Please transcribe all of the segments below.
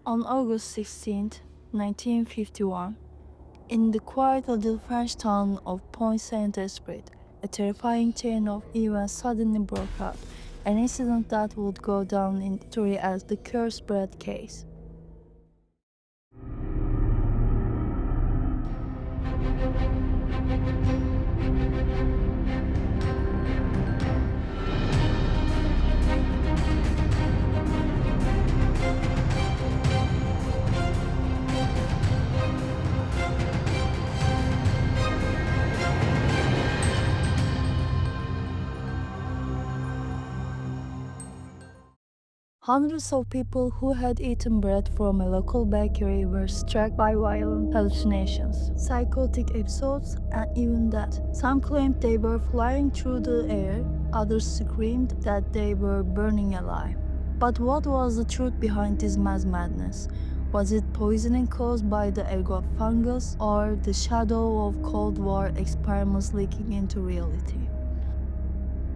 On August 16, 1951, in the quiet little French town of Pont-Saint-Esprit, a terrifying chain of events suddenly broke out, an incident that would go down in history as the cursed bread case. Hundreds of people who had eaten bread from a local bakery were struck by violent hallucinations, psychotic episodes, and even death. Some claimed they were flying through the air, others screamed that they were burning alive. But what was the truth behind this mass madness? Was it poisoning caused by the ergot fungus or the shadow of Cold War experiments leaking into reality?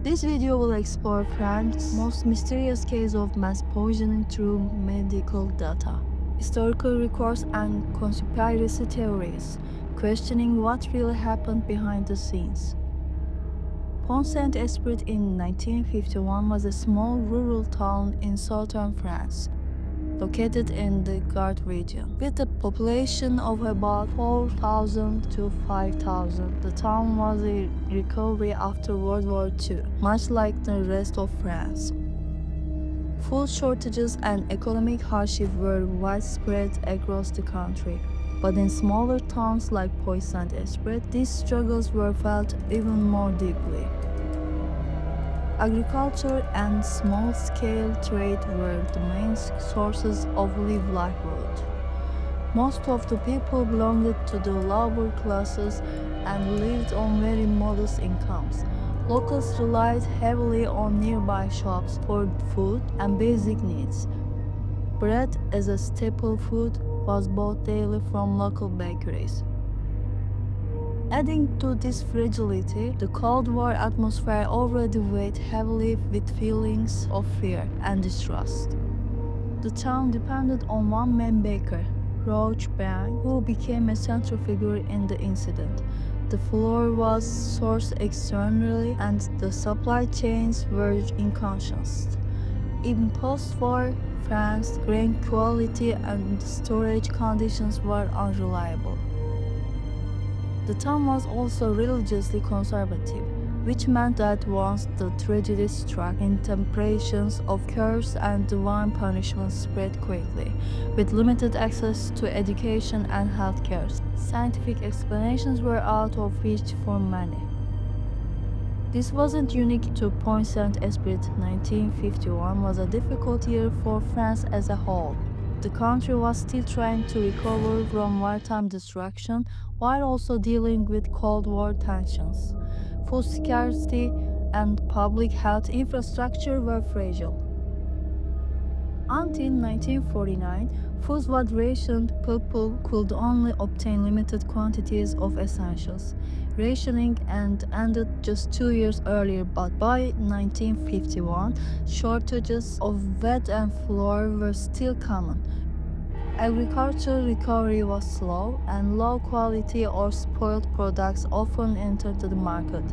This video will explore France's most mysterious case of mass poisoning through medical data, historical records, and conspiracy theories, questioning what really happened behind the scenes. Pont-Saint-Esprit in 1951 was a small rural town in southern France, located in the Gard region. With a population of about 4,000 to 5,000, the town was a recovery after World War II, much like the rest of France. Food shortages and economic hardship were widespread across the country, but in smaller towns like Pont-Saint-Esprit, these struggles were felt even more deeply. Agriculture and small-scale trade were the main sources of livelihood. Most of the people belonged to the lower classes and lived on very modest incomes. Locals relied heavily on nearby shops for food and basic needs. Bread as a staple food was bought daily from local bakeries. Adding to this fragility, the Cold War atmosphere already weighed heavily with feelings of fear and distrust. The town depended on one man baker, Roch Bang, who became a central figure in the incident. The flour was sourced externally and the supply chains were inconsistent. In post-war France, grain quality and storage conditions were unreliable. The town was also religiously conservative, which meant that once the tragedy struck, interpretations of curse and divine punishment spread quickly, with limited access to education and healthcare. Scientific explanations were out of reach for many. This wasn't unique to Pont-Saint-Esprit. 1951 was a difficult year for France as a whole. The country was still trying to recover from wartime destruction while also dealing with Cold War tensions. Food scarcity and public health infrastructure were fragile. Until 1949, food was rationed. People could only obtain limited quantities of essentials. Rationing ended just 2 years earlier, but by 1951, shortages of wheat and flour were still common. Agricultural recovery was slow, and low-quality or spoiled products often entered the market.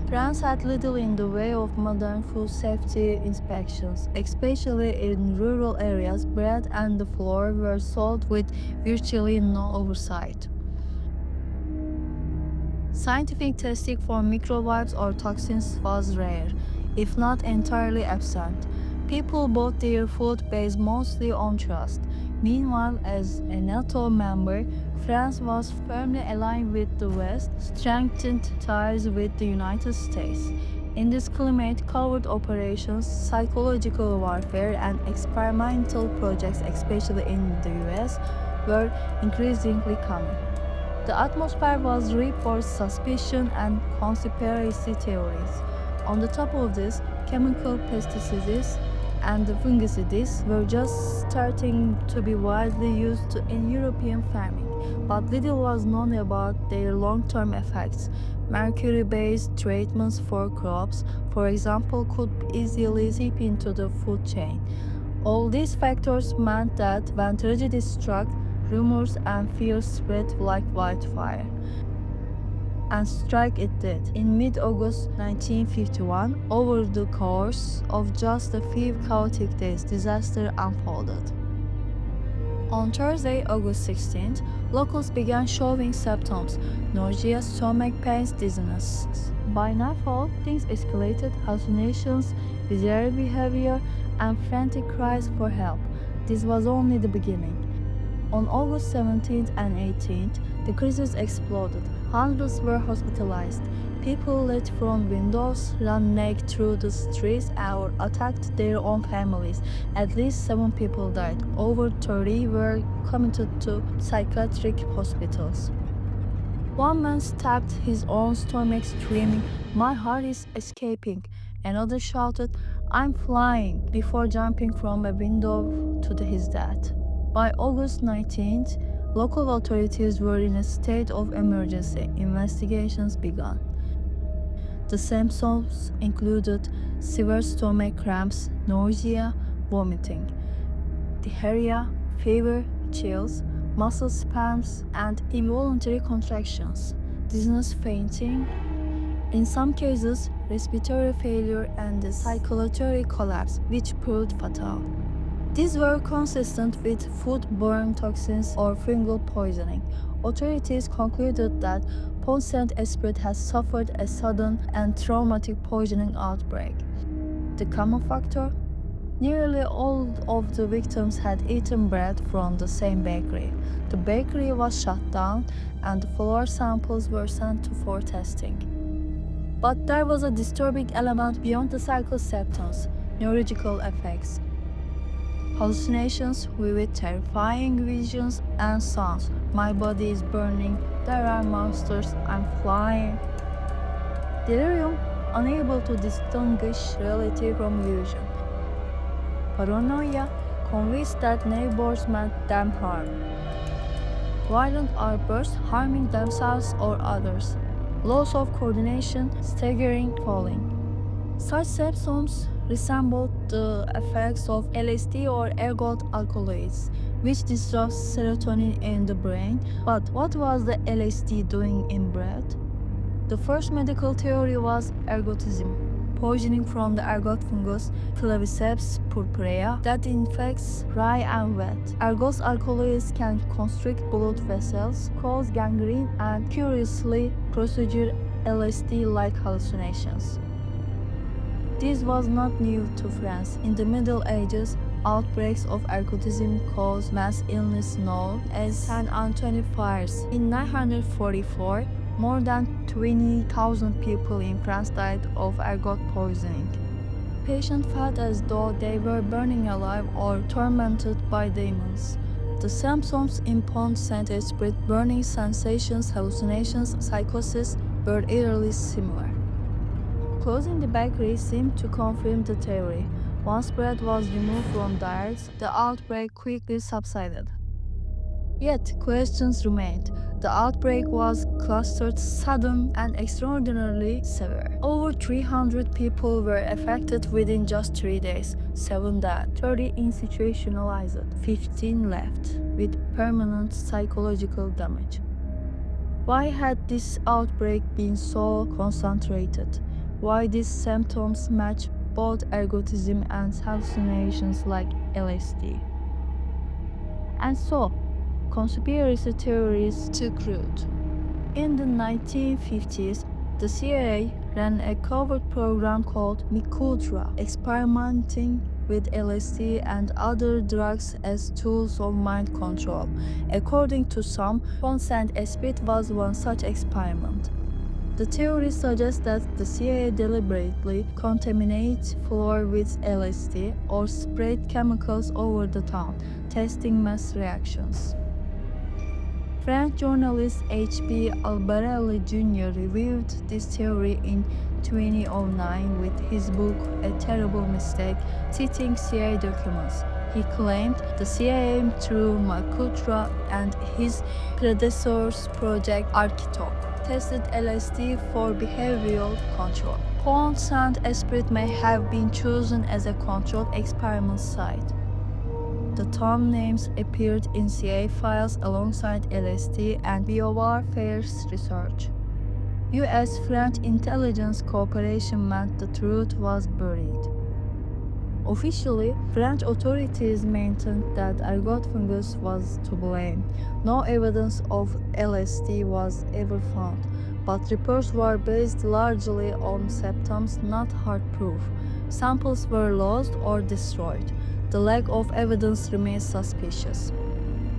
France had little in the way of modern food safety inspections, especially in rural areas. Bread and the flour were sold with virtually no oversight. Scientific testing for microbes or toxins was rare, if not entirely absent. People bought their food based mostly on trust. Meanwhile, as a NATO member, France was firmly aligned with the West, strengthened ties with the United States. In this climate, covert operations, psychological warfare, and experimental projects, especially in the US, were increasingly common. The atmosphere was ripe for suspicion and conspiracy theories. On the top of this, chemical pesticides and fungicides were just starting to be widely used in European farming, but little was known about their long-term effects. Mercury-based treatments for crops, for example, could easily seep into the food chain. All these factors meant that when tragedy struck, rumors and fears spread like wildfire. And strike it did. In mid-August 1951, over the course of just a few chaotic days, disaster unfolded. On Thursday, August 16th, locals began showing symptoms: nausea, stomach pains, dizziness. By nightfall, things escalated: hallucinations, bizarre behavior, and frantic cries for help. This was only the beginning. On August 17th and 18th, the crisis exploded. Hundreds were hospitalized. People leaped from windows, ran naked through the streets, or attacked their own families. At least 7 people died. Over 30 were committed to psychiatric hospitals. One man stabbed his own stomach, screaming, "My heart is escaping." Another shouted, "I'm flying," before jumping from a window to his death. By August 19th, local authorities were in a state of emergency. Investigations began. The symptoms included severe stomach cramps, nausea, vomiting, diarrhea, fever, chills, muscle spasms, and involuntary contractions, dizziness, fainting, in some cases, respiratory failure and a circulatory collapse, which proved fatal. These were consistent with foodborne toxins or fungal poisoning. Authorities concluded that Pont-Saint-Esprit had suffered a sudden and traumatic poisoning outbreak. The common factor? Nearly all of the victims had eaten bread from the same bakery. The bakery was shut down and the flour samples were sent for testing. But there was a disturbing element beyond the cycle symptoms: neurological effects. Hallucinations, vivid, terrifying visions and sounds. My body is burning, there are monsters, I'm flying. Delirium, unable to distinguish reality from illusion. Paranoia, convinced that neighbors meant them harm. Violent outbursts, harming themselves or others. Loss of coordination, staggering, falling. Such symptoms resembled the effects of LSD or ergot alkaloids, which disrupts serotonin in the brain. But what was the LSD doing in bread? The first medical theory was ergotism, poisoning from the ergot fungus Claviceps purpurea that infects rye and wheat. Ergot alkaloids can constrict blood vessels, cause gangrene, and curiously procedure LSD-like hallucinations. This was not new to France. In the Middle Ages, outbreaks of ergotism caused mass illness known as Saint Antoine fires. In 944, more than 20,000 people in France died of ergot poisoning. Patients felt as though they were burning alive or tormented by demons. The symptoms in Pont-Saint-Esprit, burning sensations, hallucinations, psychosis, were eerily similar. Closing the bakery seemed to confirm the theory. Once bread was removed from diets, the outbreak quickly subsided. Yet, questions remained. The outbreak was clustered, sudden, and extraordinarily severe. Over 300 people were affected within just 3 days. 7 died, 30 institutionalized, 15 left, with permanent psychological damage. Why had this outbreak been so concentrated? Why these symptoms match both ergotism and hallucinations like LSD? And so, conspiracy theories took root. In the 1950s, the CIA ran a covert program called MKULTRA, experimenting with LSD and other drugs as tools of mind control. According to some, Pont-Saint-Esprit was one such experiment. The theory suggests that the CIA deliberately contaminated flour with LSD or sprayed chemicals over the town, testing mass reactions. French journalist H.B. Albarelli Jr. reviewed this theory in 2009 with his book A Terrible Mistake, citing CIA documents. He claimed the CIA, through MKULTRA and his predecessor's project ARTICHOKE, tested LSD for behavioral control. Pont-Saint-Esprit may have been chosen as a controlled experiment site. The town names appeared in CIA files alongside LSD and biowarfare's research. US-French intelligence cooperation meant the truth was buried. Officially, French authorities maintained that ergot fungus was to blame. No evidence of LSD was ever found, but reports were based largely on symptoms, not hard proof. Samples were lost or destroyed. The lack of evidence remains suspicious.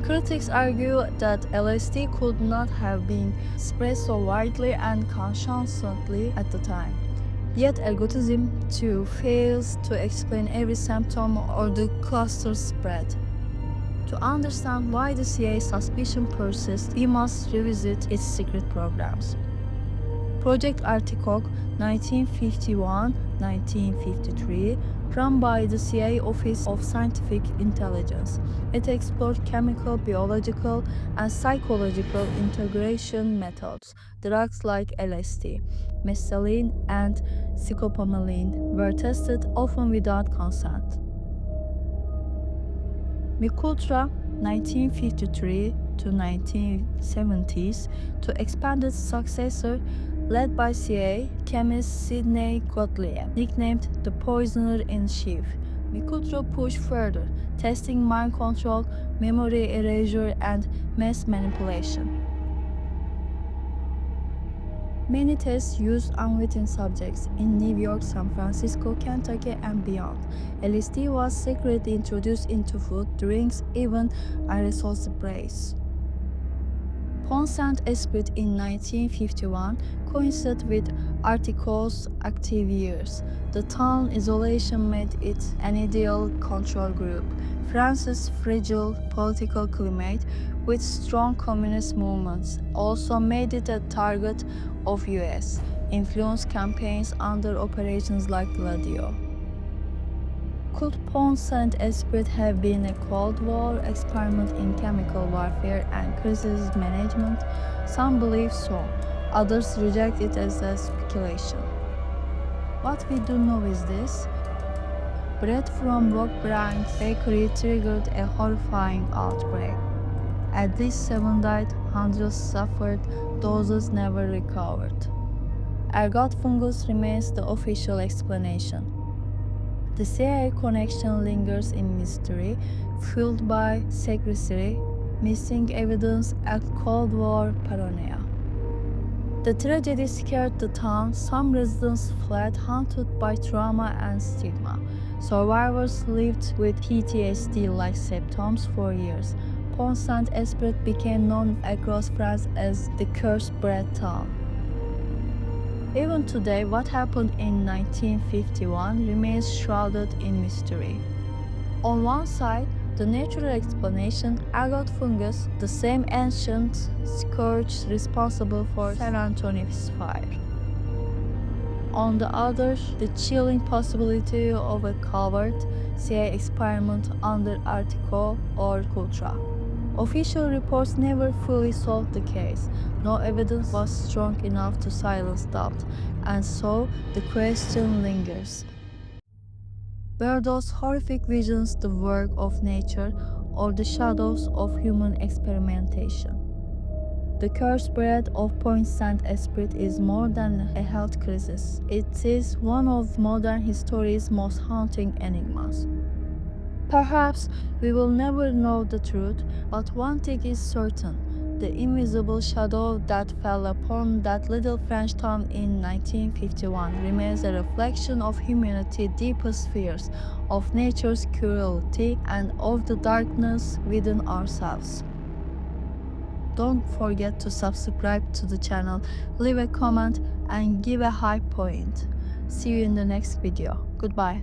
Critics argue that LSD could not have been spread so widely and consistently at the time. Yet ergotism, too, fails to explain every symptom or the cluster spread. To understand why the CIA suspicion persists, we must revisit its secret programs. Project ARTICHOKE 1951-1953, run by the CIA Office of Scientific Intelligence. It explored chemical, biological, and psychological integration methods. Drugs like LSD, mescaline, and scopolamine were tested, often without consent. MKULTRA 1953 to 1970s, to expanded successor led by CIA chemist Sidney Gottlieb, nicknamed the Poisoner in Chief. MKULTRA pushed further, testing mind control, memory erasure, and mass manipulation. Many tests used unwitting subjects in New York, San Francisco, Kentucky, and beyond. LSD was secretly introduced into food, drinks, even aerosol sprays. Pont-Saint-Esprit in 1951 coincided with ARTICHOKE's active years. The town isolation made it an ideal control group. France's fragile political climate, with strong communist movements, also made it a target of US influence campaigns under operations like Gladio. Could Pont-Saint-Esprit have been a Cold War experiment in chemical warfare and crisis management? Some believe so, others reject it as a speculation. What we do know is this: bread from Rock Brand's bakery triggered a horrifying outbreak. At least 7 died, hundreds suffered, dozens never recovered. Ergot fungus remains the official explanation. The CIA connection lingers in mystery, fueled by secrecy, missing evidence, and Cold War paranoia. The tragedy scared the town. Some residents fled, haunted by trauma and stigma. Survivors lived with PTSD-like symptoms for years. Pont-Saint-Esprit became known across France as the cursed bread town. Even today, what happened in 1951 remains shrouded in mystery. On one side, the natural explanation, ergot fungus, the same ancient scourge responsible for San Antonio's fire. On the other, the chilling possibility of a covert CIA experiment under ARTICHOKE or MKULTRA. Official reports never fully solved the case. No evidence was strong enough to silence doubt, and so the question lingers. Were those horrific visions the work of nature or the shadows of human experimentation? The cursed bread of Pont-Saint-Esprit is more than a health crisis. It is one of modern history's most haunting enigmas. Perhaps we will never know the truth, but one thing is certain: the invisible shadow that fell upon that little French town in 1951 remains a reflection of humanity's deepest fears, of nature's cruelty, and of the darkness within ourselves. Don't forget to subscribe to the channel, leave a comment, and give a high point. See you in the next video. Goodbye.